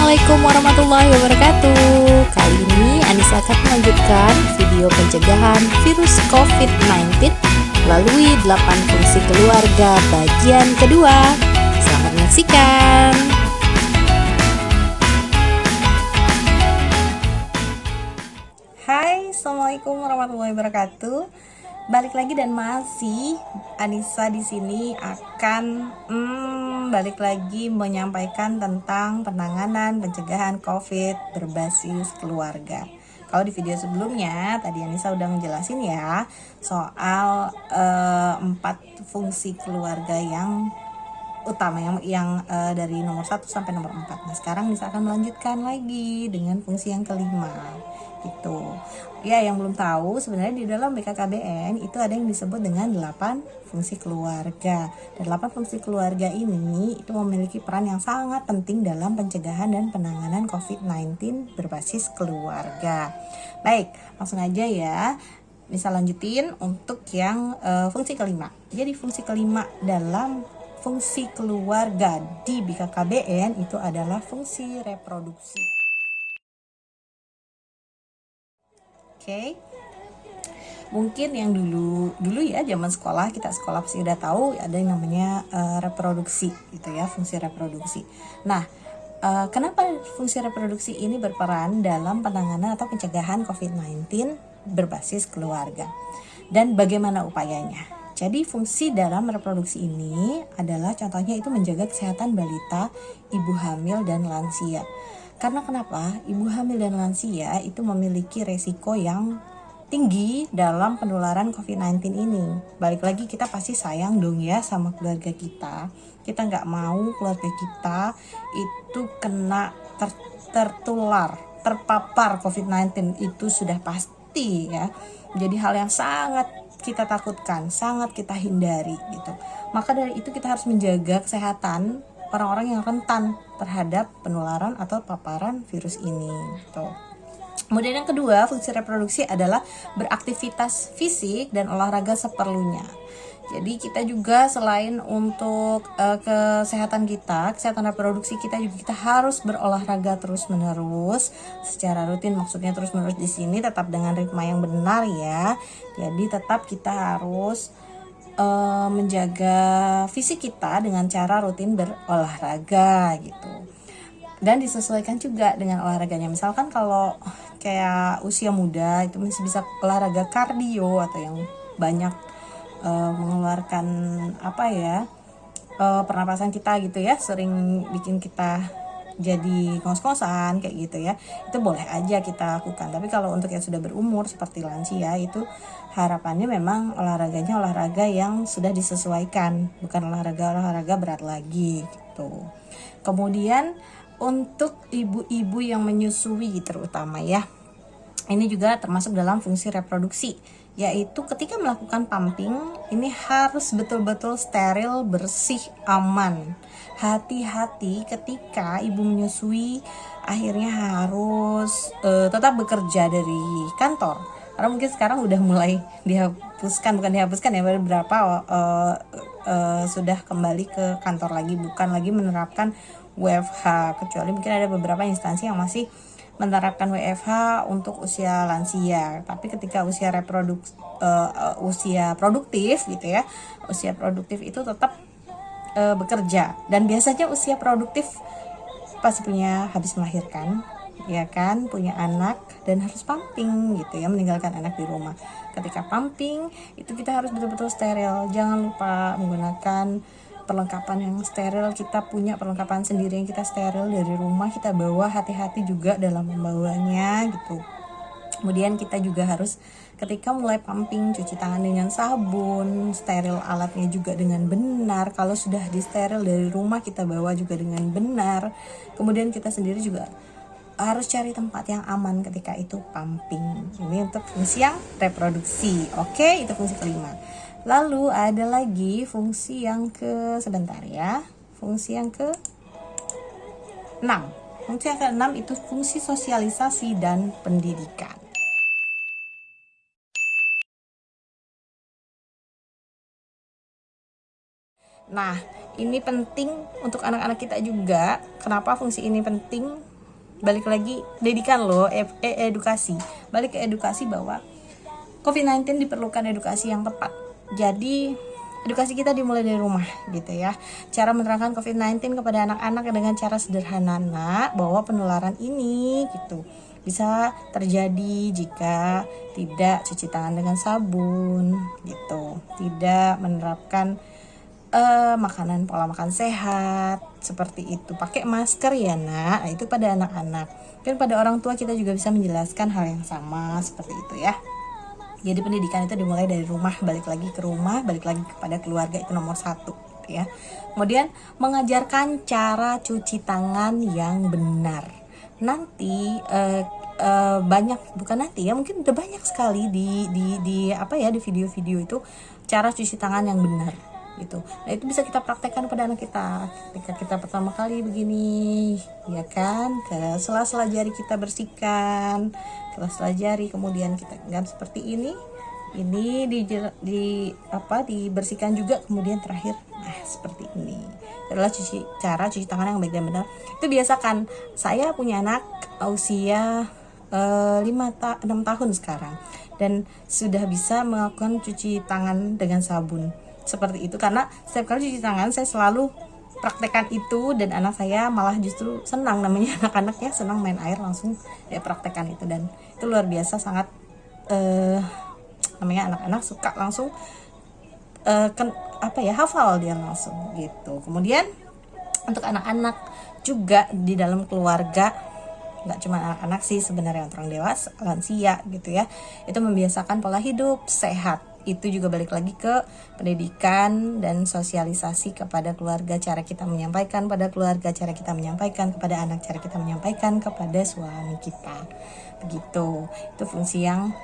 Assalamualaikum warahmatullahi wabarakatuh. Kali ini Anissa akan melanjutkan video pencegahan virus COVID-19 melalui 8 fungsi keluarga bagian kedua. Selamat menyaksikan. Hai, Assalamualaikum warahmatullahi wabarakatuh. Balik lagi dan masih Anissa di sini akan balik lagi menyampaikan tentang penanganan pencegahan COVID berbasis keluarga. Kalau di video sebelumnya tadi Anissa udah ngejelasin ya soal 4 fungsi keluarga yang utama yang dari nomor 1 sampai nomor 4. Nah, sekarang Anissa akan melanjutkan lagi dengan fungsi yang kelima. Gitu. Ya, yang belum tahu sebenarnya di dalam BKKBN itu ada yang disebut dengan 8 fungsi keluarga. Dan 8 fungsi keluarga ini itu memiliki peran yang sangat penting dalam pencegahan dan penanganan COVID-19 berbasis keluarga. Baik, langsung aja ya. Bisa lanjutin untuk yang fungsi kelima. Jadi fungsi kelima dalam fungsi keluarga di BKKBN itu adalah fungsi reproduksi. Oke. Mungkin yang dulu ya zaman sekolah, kita sekolah pasti udah tahu ada yang namanya reproduksi gitu ya, fungsi reproduksi. Nah, kenapa fungsi reproduksi ini berperan dalam penanganan atau pencegahan COVID-19 berbasis keluarga? Dan bagaimana upayanya? Jadi fungsi dalam reproduksi ini adalah contohnya itu menjaga kesehatan balita, ibu hamil, dan lansia. Karena kenapa? Ibu hamil dan lansia itu memiliki resiko yang tinggi dalam penularan COVID-19 ini. Balik lagi, kita pasti sayang dong ya sama keluarga kita. Kita nggak mau keluarga kita itu kena terpapar COVID-19, itu sudah pasti ya. Jadi hal yang sangat kita takutkan, sangat kita hindari gitu. Maka dari itu kita harus menjaga kesehatan orang-orang yang rentan terhadap penularan atau paparan virus ini gitu. Kemudian yang kedua, fungsi reproduksi adalah beraktivitas fisik dan olahraga seperlunya. Jadi kita juga selain untuk kesehatan kita, kesehatan reproduksi kita juga kita harus berolahraga terus-menerus secara rutin. Maksudnya terus-menerus di sini tetap dengan ritme yang benar ya. Jadi tetap kita harus menjaga fisik kita dengan cara rutin berolahraga gitu, dan disesuaikan juga dengan olahraganya. Misalkan kalau kayak usia muda itu masih bisa olahraga kardio atau yang banyak mengeluarkan pernapasan kita gitu ya, sering bikin kita jadi ngos-ngosan kayak gitu ya, itu boleh aja kita lakukan. Tapi kalau untuk yang sudah berumur seperti lansia, itu harapannya memang olahraganya olahraga yang sudah disesuaikan, bukan olahraga berat lagi gitu. Kemudian untuk ibu-ibu yang menyusui terutama ya, ini juga termasuk dalam fungsi reproduksi, yaitu ketika melakukan pumping ini harus betul-betul steril, bersih, aman. Hati-hati ketika ibu menyusui akhirnya harus tetap bekerja dari kantor, karena mungkin sekarang udah mulai bukan dihapuskan ya, beberapa sudah kembali ke kantor lagi, bukan lagi menerapkan WFH, kecuali mungkin ada beberapa instansi yang masih menerapkan WFH untuk usia lansia. Tapi ketika usia produktif gitu ya, usia produktif itu tetap bekerja. Dan biasanya usia produktif pasti habis melahirkan, ya kan, punya anak dan harus pumping gitu ya, meninggalkan anak di rumah. Ketika pumping itu kita harus betul-betul steril. Jangan lupa menggunakan perlengkapan yang steril. Kita punya perlengkapan sendiri yang kita steril dari rumah, kita bawa, hati-hati juga dalam membawanya gitu. Kemudian kita juga harus ketika mulai pumping cuci tangan dengan sabun, steril alatnya juga dengan benar. Kalau sudah disteril dari rumah, kita bawa juga dengan benar. Kemudian kita sendiri juga harus cari tempat yang aman ketika itu pumping. Ini untuk fungsi yang reproduksi. Oke, itu fungsi kelima. Lalu ada lagi fungsi yang fungsi yang ke-6. Fungsi yang ke-6 itu fungsi sosialisasi dan pendidikan. Nah, ini penting untuk anak-anak kita juga. Kenapa fungsi ini penting? balik lagi pendidikan loh, edukasi, balik ke edukasi bahwa COVID-19 diperlukan edukasi yang tepat. Jadi edukasi kita dimulai dari rumah gitu ya. Cara menerangkan COVID-19 kepada anak-anak dengan cara sederhana bahwa penularan ini gitu bisa terjadi jika tidak cuci tangan dengan sabun gitu, tidak menerapkan makanan, pola makan sehat seperti itu, pakai masker ya nak. Nah, itu pada anak-anak. Dan pada orang tua kita juga bisa menjelaskan hal yang sama seperti itu ya. Jadi pendidikan itu dimulai dari rumah, balik lagi ke rumah, balik lagi kepada keluarga, itu nomor 1 gitu ya. Kemudian mengajarkan cara cuci tangan yang benar. Nanti banyak, bukan nanti ya, mungkin udah banyak sekali di apa ya, di video-video itu cara cuci tangan yang benar gitu. Nah, itu bisa kita praktekkan pada anak kita ketika kita pertama kali begini ya kan, ke sela-sela jari kita bersihkan, sela-sela jari, kemudian kita genggam seperti ini dibersihkan juga, kemudian terakhir seperti ini adalah cara cuci tangan yang baik dan benar. Itu biasakan. Saya punya anak usia 6 tahun sekarang dan sudah bisa melakukan cuci tangan dengan sabun seperti itu, karena setiap kali cuci tangan saya selalu praktekkan itu, dan anak saya malah justru senang, namanya anak-anaknya senang main air, langsung dia praktekkan itu, dan itu luar biasa, sangat namanya anak-anak suka langsung hafal dia langsung gitu. Kemudian untuk anak-anak juga di dalam keluarga, nggak cuma anak-anak sih sebenarnya, orang dewasa, lansia gitu ya, itu membiasakan pola hidup sehat. Itu juga balik lagi ke pendidikan dan sosialisasi kepada keluarga, cara kita menyampaikan pada keluarga, cara kita menyampaikan kepada anak, cara kita menyampaikan kepada suami kita, begitu. Itu fungsi yang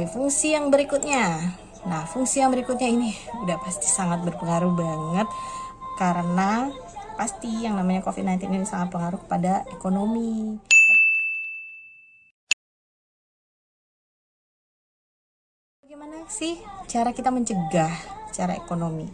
fungsi yang berikutnya. Nah, fungsi yang berikutnya ini udah pasti sangat berpengaruh banget, karena pasti yang namanya COVID-19 ini sangat pengaruh kepada ekonomi. Bagaimana sih cara kita mencegah cara ekonomi?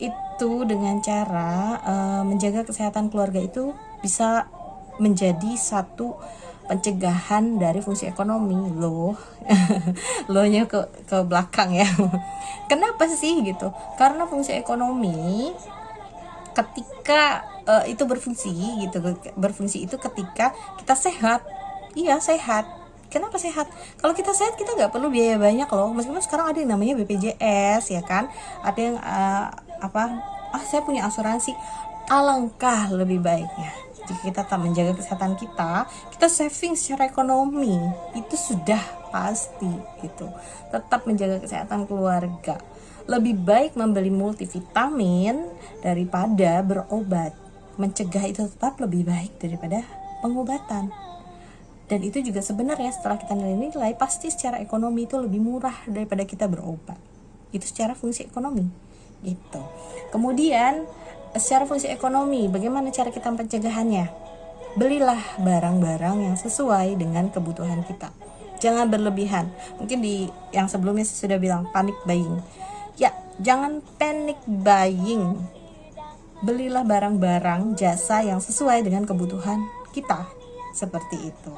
Itu dengan cara menjaga kesehatan keluarga, itu bisa menjadi satu pencegahan dari fungsi ekonomi loh. Lohnya ke belakang ya. Kenapa sih gitu? Karena fungsi ekonomi ketika itu berfungsi gitu, berfungsi itu ketika kita sehat. Iya, sehat. Kenapa sehat? Kalau kita sehat, kita nggak perlu biaya banyak loh. Meskipun sekarang ada yang namanya BPJS ya kan, ada yang saya punya asuransi. Alangkah lebih baiknya jika kita tak menjaga kesehatan kita saving secara ekonomi, itu sudah pasti gitu. Tetap menjaga kesehatan keluarga. Lebih baik membeli multivitamin daripada berobat. Mencegah itu tetap lebih baik daripada pengobatan. Dan itu juga sebenarnya setelah kita nilai-nilai, pasti secara ekonomi itu lebih murah daripada kita berobat. Itu secara fungsi ekonomi gitu. Kemudian secara fungsi ekonomi, bagaimana cara kita pencegahannya? Belilah barang-barang yang sesuai dengan kebutuhan kita. Jangan berlebihan. Mungkin di yang sebelumnya saya sudah bilang panic buying. Ya, jangan panic buying. Belilah barang-barang, jasa yang sesuai dengan kebutuhan kita. Seperti itu.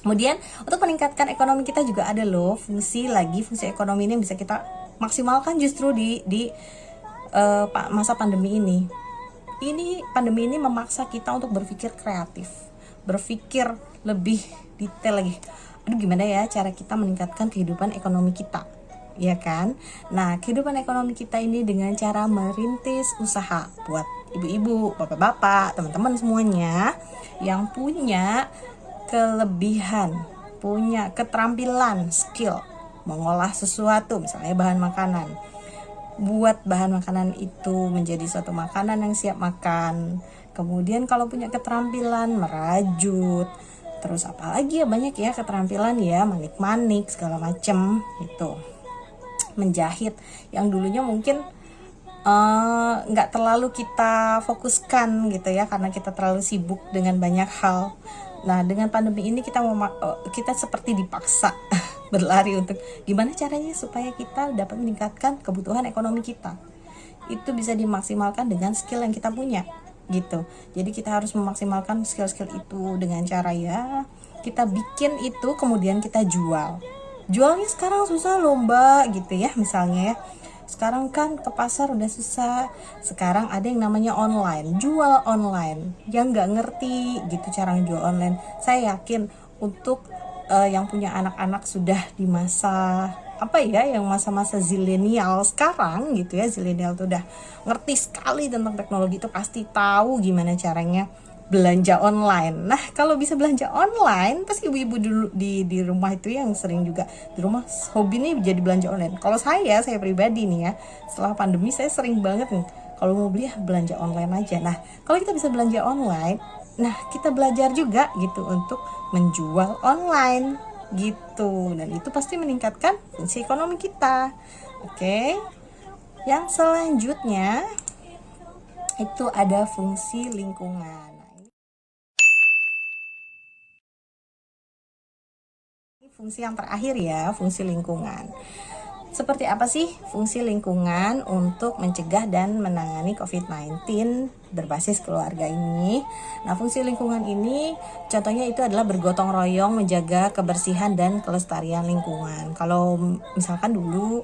Kemudian untuk meningkatkan ekonomi kita juga ada loh fungsi ekonomi ini yang bisa kita maksimalkan justru di masa pandemi ini. Pandemi ini memaksa kita untuk berpikir kreatif, berpikir lebih detail lagi. Gimana ya cara kita meningkatkan kehidupan ekonomi kita, ya kan? Nah, kehidupan ekonomi kita ini dengan cara merintis usaha buat ibu-ibu, bapak-bapak, teman-teman semuanya yang punya kelebihan, punya keterampilan, skill mengolah sesuatu, misalnya bahan makanan. Buat bahan makanan itu menjadi suatu makanan yang siap makan. Kemudian kalau punya keterampilan merajut, terus apalagi ya, banyak ya keterampilan ya, manik-manik segala macem gitu. Menjahit yang dulunya mungkin nggak terlalu kita fokuskan gitu ya, karena kita terlalu sibuk dengan banyak hal. Nah, dengan pandemi ini kita seperti dipaksa berlari untuk gimana caranya supaya kita dapat meningkatkan kebutuhan ekonomi kita. Itu bisa dimaksimalkan dengan skill yang kita punya. gitu. Jadi kita harus memaksimalkan skill-skill itu dengan cara ya kita bikin itu kemudian kita jual. Jualnya sekarang susah loh mbak gitu ya, misalnya ya sekarang kan ke pasar udah susah, sekarang ada yang namanya online, jual online. Yang nggak ngerti gitu cara jual online, saya yakin untuk yang punya anak-anak sudah di masa apa ya, yang masa-masa zilenial sekarang gitu ya, zilenial tuh udah ngerti sekali tentang teknologi, itu pasti tahu gimana caranya belanja online. Nah, kalau bisa belanja online, pasti ibu-ibu dulu di rumah itu yang sering juga di rumah hobi nih jadi belanja online. Kalau saya pribadi nih ya, setelah pandemi saya sering banget nih kalau mau beli belanja online aja. Nah, kalau kita bisa belanja online, nah kita belajar juga gitu untuk menjual online gitu, dan itu pasti meningkatkan fungsi ekonomi kita. Oke, yang selanjutnya itu ada fungsi lingkungan. Fungsi yang terakhir ya, fungsi lingkungan. Seperti apa sih fungsi lingkungan untuk mencegah dan menangani COVID-19 berbasis keluarga ini? Nah, fungsi lingkungan ini contohnya itu adalah bergotong royong menjaga kebersihan dan kelestarian lingkungan. Kalau misalkan dulu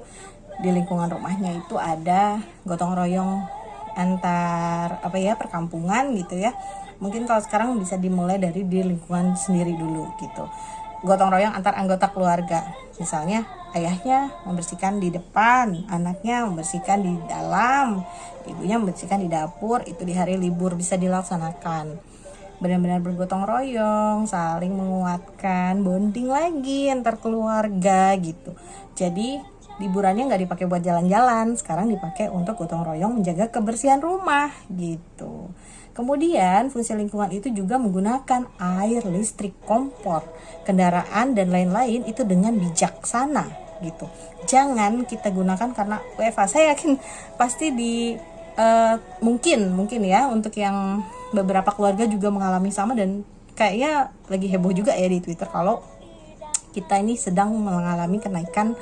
di lingkungan rumahnya itu ada gotong royong antar apa ya, perkampungan gitu ya. Mungkin kalau sekarang bisa dimulai dari di lingkungan sendiri dulu gitu. Gotong royong antar anggota keluarga, misalnya ayahnya membersihkan di depan, anaknya membersihkan di dalam, ibunya membersihkan di dapur. Itu di hari libur bisa dilaksanakan, benar-benar bergotong royong, saling menguatkan, bonding lagi antar keluarga gitu. Jadi liburannya nggak dipakai buat jalan-jalan, sekarang dipakai untuk gotong royong menjaga kebersihan rumah gitu. Kemudian fungsi lingkungan itu juga menggunakan air, listrik, kompor, kendaraan dan lain-lain itu dengan bijaksana gitu. Jangan kita gunakan karena WFH. Saya yakin pasti di mungkin ya untuk yang beberapa keluarga juga mengalami sama, dan kayaknya lagi heboh juga ya di Twitter kalau kita ini sedang mengalami kenaikan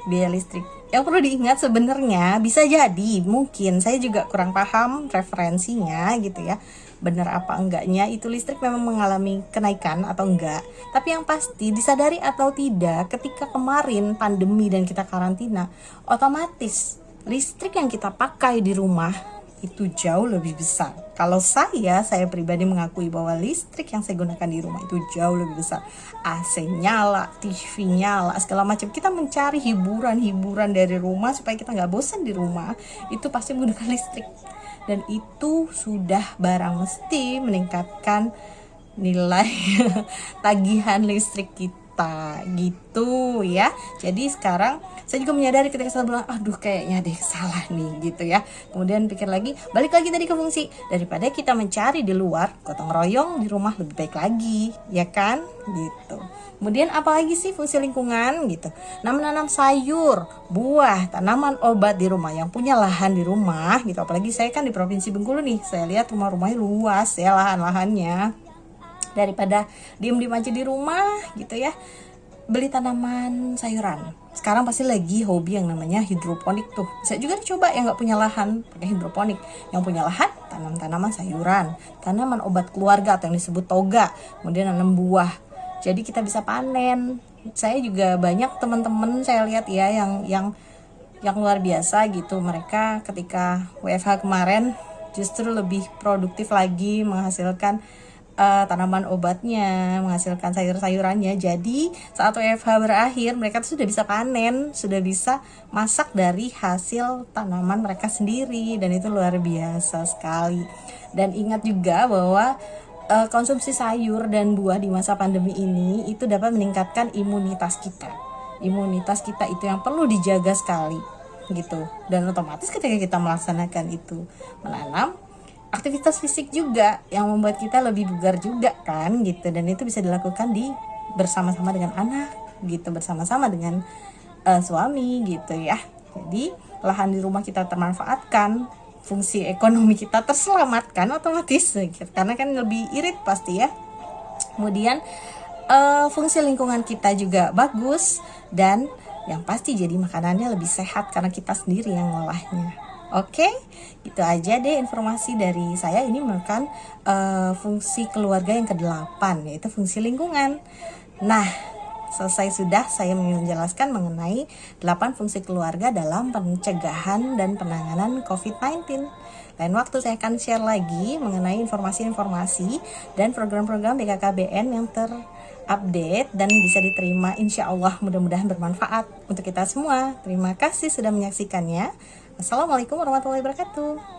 biaya listrik. Yang perlu diingat sebenarnya bisa jadi, mungkin saya juga kurang paham referensinya gitu ya, benar apa enggaknya itu listrik memang mengalami kenaikan atau enggak. Tapi yang pasti disadari atau tidak, ketika kemarin pandemi dan kita karantina, otomatis listrik yang kita pakai di rumah itu jauh lebih besar. Kalau saya pribadi mengakui bahwa listrik yang saya gunakan di rumah itu jauh lebih besar. AC nyala, TV nyala, segala macam. Kita mencari hiburan dari rumah supaya kita nggak bosan di rumah, itu pasti menggunakan listrik. Dan itu sudah barang mesti meningkatkan nilai tagihan listrik kita gitu ya. Jadi sekarang saya juga menyadari ketika saya bilang aduh kayaknya deh salah nih gitu ya. Kemudian pikir lagi, balik lagi tadi ke fungsi, daripada kita mencari di luar, gotong royong di rumah lebih baik lagi ya kan gitu. Kemudian apalagi sih fungsi lingkungan gitu. Nah, menanam sayur, buah, tanaman obat di rumah, yang punya lahan di rumah gitu. Apalagi saya kan di Provinsi Bengkulu nih, saya lihat rumah-rumahnya luas ya lahan-lahannya. Daripada diem-diem aja di rumah gitu ya, beli tanaman sayuran. Sekarang pasti lagi hobi yang namanya hidroponik tuh. Bisa juga dicoba yang nggak punya lahan pakai hidroponik. Yang punya lahan tanam tanaman sayuran, tanaman obat keluarga atau yang disebut toga. Kemudian nanam buah. Jadi kita bisa panen. Saya juga banyak teman-teman saya lihat ya yang luar biasa gitu. Mereka ketika WFH kemarin justru lebih produktif lagi menghasilkan tanaman obatnya, menghasilkan sayur-sayurannya. Jadi saat WFH berakhir, mereka tuh sudah bisa panen, sudah bisa masak dari hasil tanaman mereka sendiri, dan itu luar biasa sekali. Dan ingat juga bahwa konsumsi sayur dan buah di masa pandemi ini itu dapat meningkatkan imunitas kita. Imunitas kita itu yang perlu dijaga sekali gitu. Dan otomatis ketika kita melaksanakan itu, menanam, aktivitas fisik juga yang membuat kita lebih bugar juga kan gitu, dan itu bisa dilakukan bersama-sama dengan anak gitu, bersama-sama dengan suami gitu ya. Jadi lahan di rumah kita termanfaatkan, fungsi ekonomi kita terselamatkan otomatis gitu, karena kan lebih irit pasti ya. Kemudian fungsi lingkungan kita juga bagus, dan yang pasti jadi makanannya lebih sehat karena kita sendiri yang ngolahnya Oke, gitu aja deh informasi dari saya. Ini merupakan fungsi keluarga yang ke-8, yaitu fungsi lingkungan. Nah, selesai sudah saya menjelaskan mengenai 8 fungsi keluarga dalam pencegahan dan penanganan COVID-19. Lain waktu saya akan share lagi mengenai informasi-informasi dan program-program BKKBN yang terupdate dan bisa diterima, insya Allah mudah-mudahan bermanfaat untuk kita semua. Terima kasih sudah menyaksikannya. Assalamualaikum warahmatullahi wabarakatuh.